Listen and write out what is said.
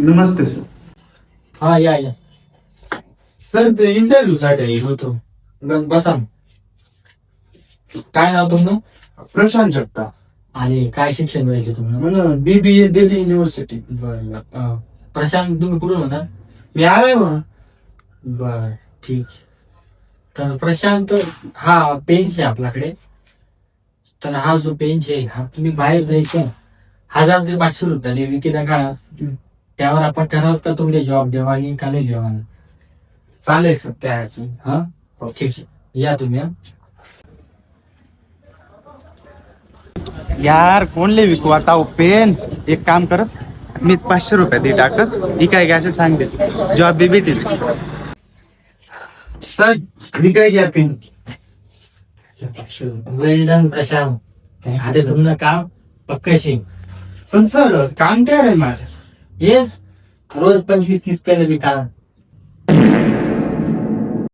नमस्ते sir. हा या sir ते इंटरव्ह्यू साठी होतो. बसा. काय नाव तुमचं प्रशांत जगताप. आणि काय शिक्षण द्यायचे तुम्हाला? मला BBA दिल्ली युनिव्हर्सिटी. बरं. प्रशांत तुम्ही कुठून होता? मी आलाय मग. बर ठीक. तर प्रशांत हा पेन्स आहे आपल्याकडे. तर हा जो पेन्स आहे हा तुम्ही बाहेर जायचं 1000 ते 500 रुपयाला विकेला काढा. त्यावर आपण ठरवत का तुमचे जॉब देवानी का नाही देवानी. चालेल सर काय अडचण. हा ठीक आहे. या तुम्ही हा. यार कोणले विकू आता पेन. एक काम करस मीच 500 रुपये दे टाकस. ही काय घ्यायचे सांगतेस जॉब बी भेटेल. सर मी काय घ्या पेन. वेल डन प्रशांत. आता तुमचं काम पक्कशी. पण सर काम काय आहे माझं. येस रोज 25-30 पेन विका.